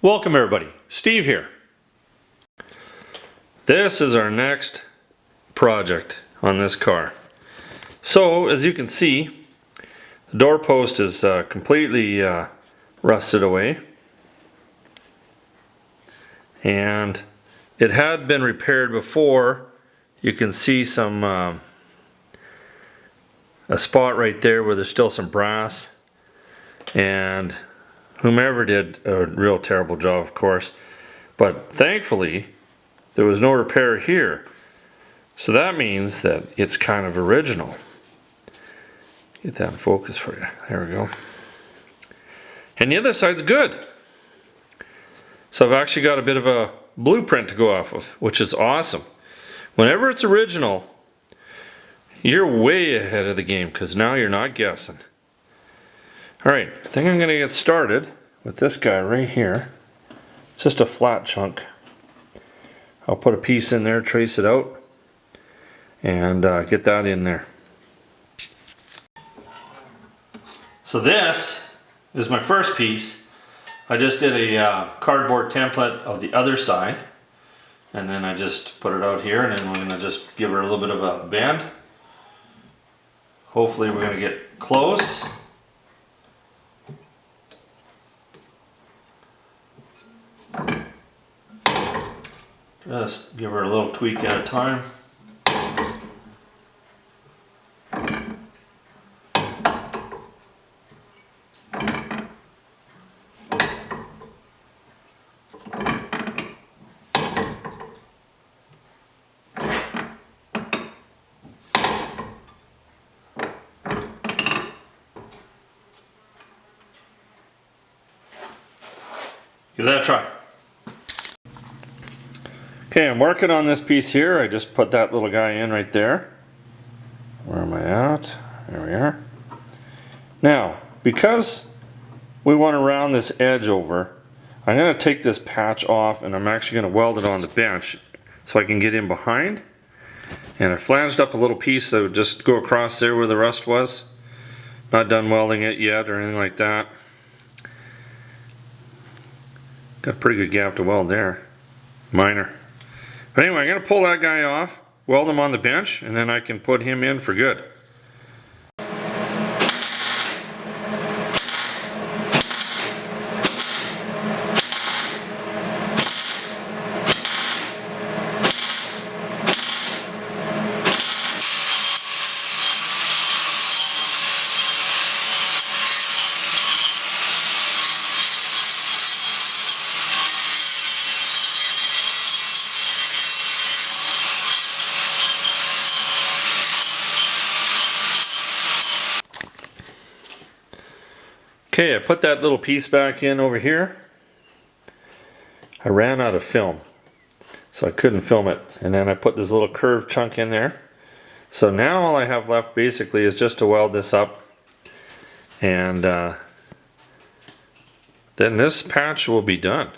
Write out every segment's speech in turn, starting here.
Welcome everybody, Steve here. This is our next project on this car. So as you can see, the door post is completely rusted away, and it had been repaired before. You can see some a spot right there where there's still some brass, and whomever did a real terrible job, of course, but thankfully there was no repair here, so that means that it's kind of original. Get that in focus for you. There we go. And the other side's good. So I've actually got a bit of a blueprint to go off of, which is awesome. Whenever it's original, you're way ahead of the game because now you're not guessing. Alright, I think I'm going to get started with this guy right here. It's just a flat chunk. I'll put a piece in there, trace it out, and get that in there. So this is my first piece. I just did a cardboard template of the other side, and then I just put it out here, and then we're going to just give her a little bit of a bend. Hopefully we're going to get close. Just give her a little tweak at a time. Give that a try. Okay, I'm working on this piece here. I just put that little guy in right there. Where am I at? There we are. Now, because we want to round this edge over, I'm going to take this patch off and I'm actually going to weld it on the bench so I can get in behind. And I flanged up a little piece that would just go across there where the rust was. Not done welding it yet or anything like that. Got a pretty good gap to weld there. Minor. But anyway, I'm going to pull that guy off, weld him on the bench, and then I can put him in for good. Okay, I put that little piece back in over here. I ran out of film, so I couldn't film it. And then I put this little curved chunk in there. So now all I have left basically is just to weld this up. And then this patch will be done.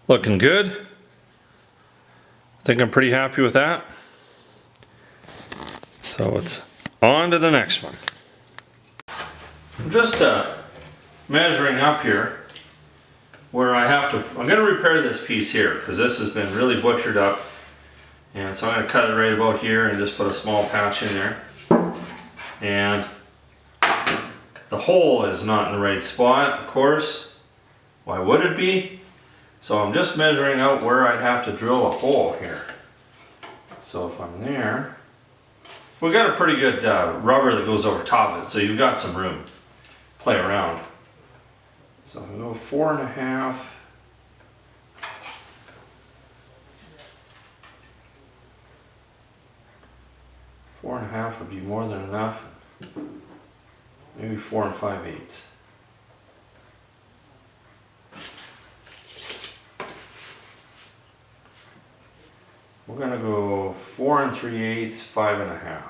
Looking good. I think I'm pretty happy with that. So it's on to the next one. I'm just measuring up here where I have to, I'm going to repair this piece here because this has been really butchered up And so I'm going to cut it right about here and just put a small patch in there. And the hole is not in the right spot, of course. Why would it be? So I'm just measuring out where I have to drill a hole here. So if I'm there, we got a pretty good rubber that goes over top of it, so you've got some room to play around. So if I go 4.5. 4.5 would be more than enough. Maybe 4 5/8. We're gonna go 4 3/8, 5.5.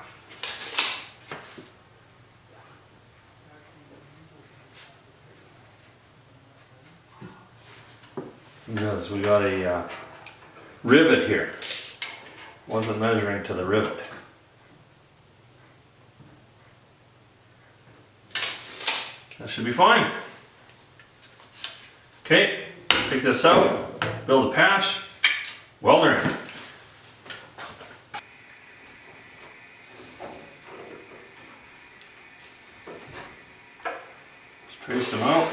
Because we got a rivet here. Wasn't measuring to the rivet. That should be fine. Okay, take this out, build a patch, weld her in. Just trace them out.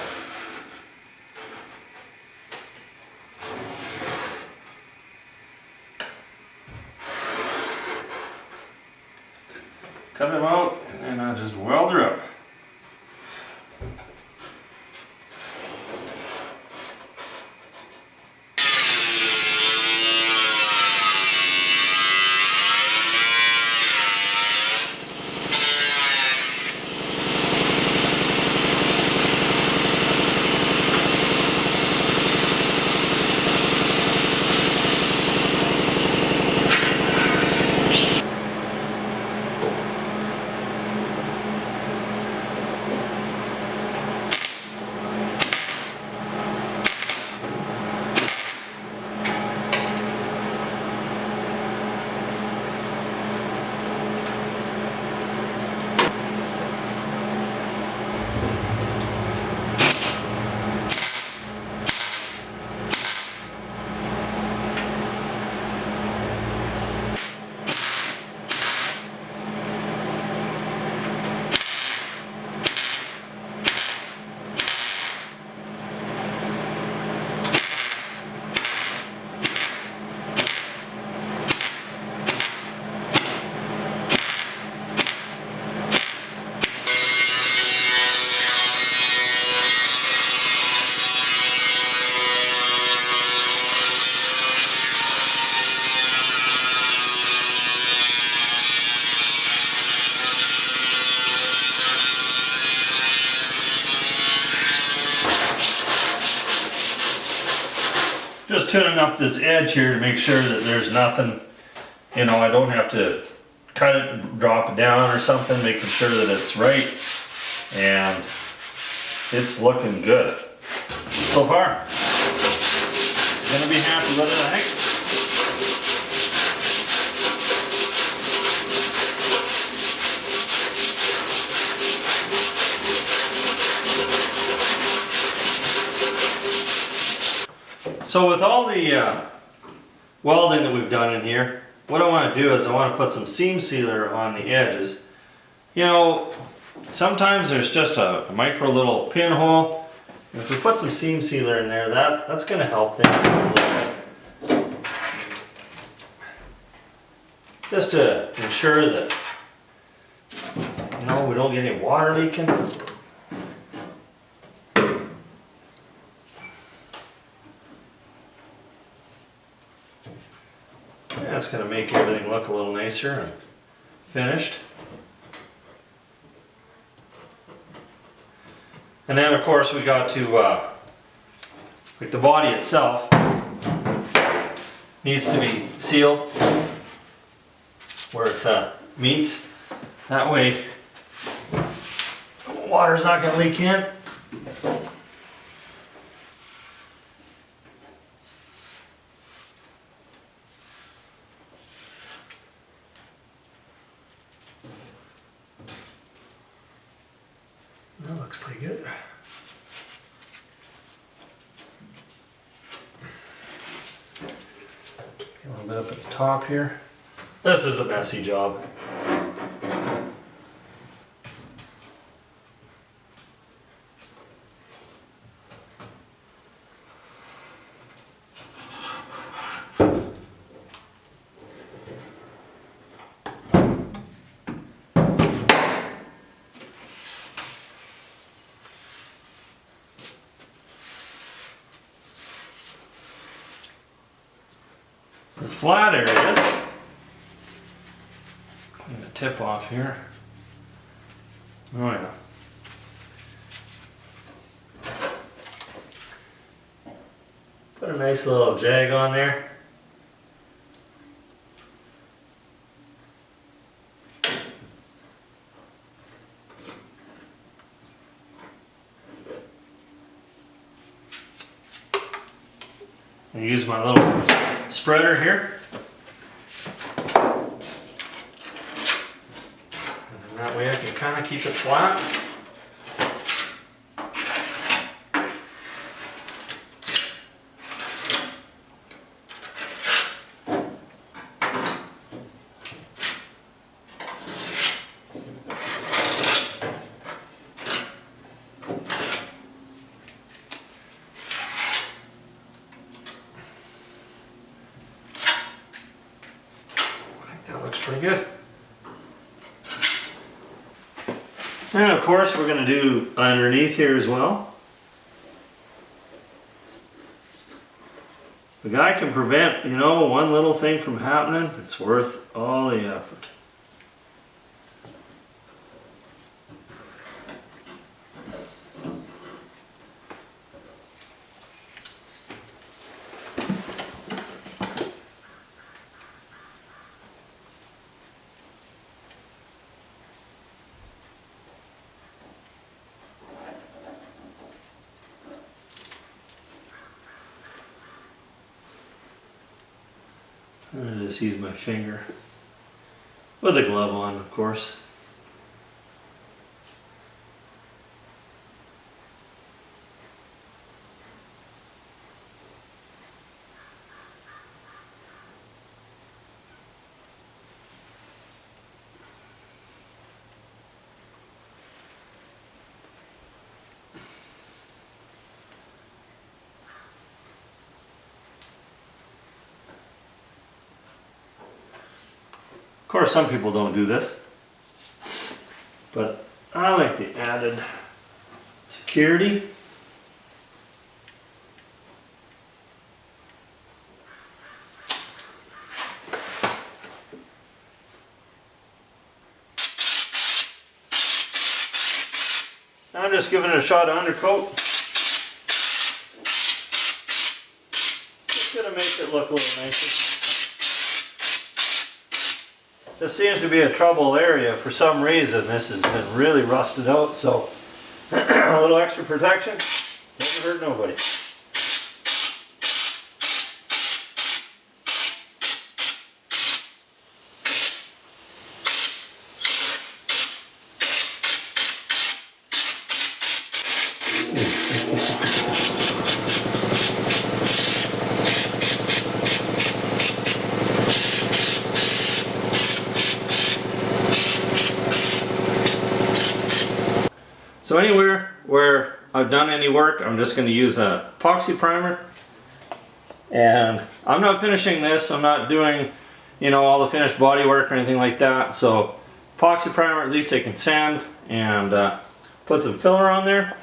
Cut them out, and then I'll just weld her up. Just tuning up this edge here to make sure that there's nothing, you know, I don't have to cut it, drop it down or something, making sure that it's right. And it's looking good so far. Gonna be happy with it, I think. So with all the welding that we've done in here, what I want to do is I want to put some seam sealer on the edges. You know, sometimes there's just a micro little pinhole. If we put some seam sealer in there, that's going to help things a little bit. Just to ensure that, you know, we don't get any water leaking. That's going to make everything look a little nicer and finished. And then of course we got to, like the body itself needs to be sealed where it meets. That way water's not going to leak in. That looks pretty good. A little bit up at the top here. This is a messy job. The flat areas, clean the tip off here. Oh yeah. Put a nice little jag on there. I use my little spreader here. And that way I can kind of keep it flat. That looks pretty good. And of course we're going to do underneath here as well. The guy can prevent, you know, one little thing from happening. It's worth all the effort. I just use my finger with a glove on, of course. Of course, some people don't do this, but I like the added security. I'm just giving it a shot of undercoat. Just gonna make it look a little nicer. This seems to be a trouble area for some reason. This has been really rusted out, so a little extra protection doesn't hurt nobody. So anywhere where I've done any work, I'm just going to use a epoxy primer. And I'm not finishing this, I'm not doing, you know, all the finished body work or anything like that. So epoxy primer, at least I can sand and put some filler on there.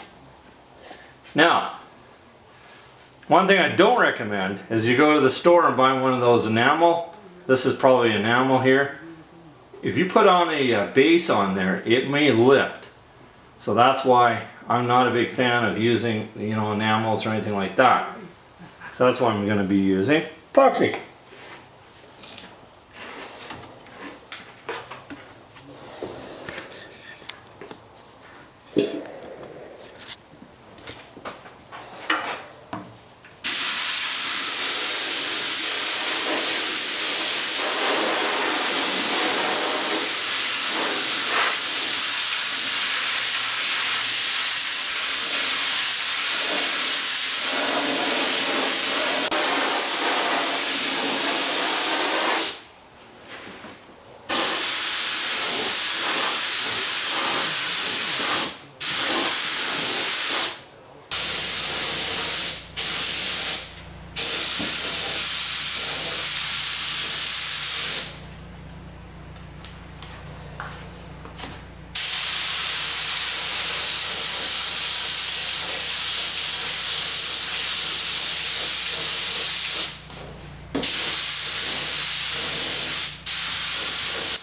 Now, one thing I don't recommend is you go to the store and buy one of those enamel. This is probably enamel here. If you put on a base on there, it may lift. So that's why I'm not a big fan of using, you know, enamels or anything like that. So that's why I'm going to be using epoxy.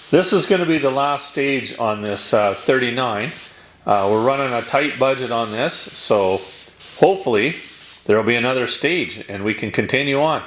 This is going to be the last stage on this 39. We're running a tight budget on this, so hopefully there will be another stage and we can continue on.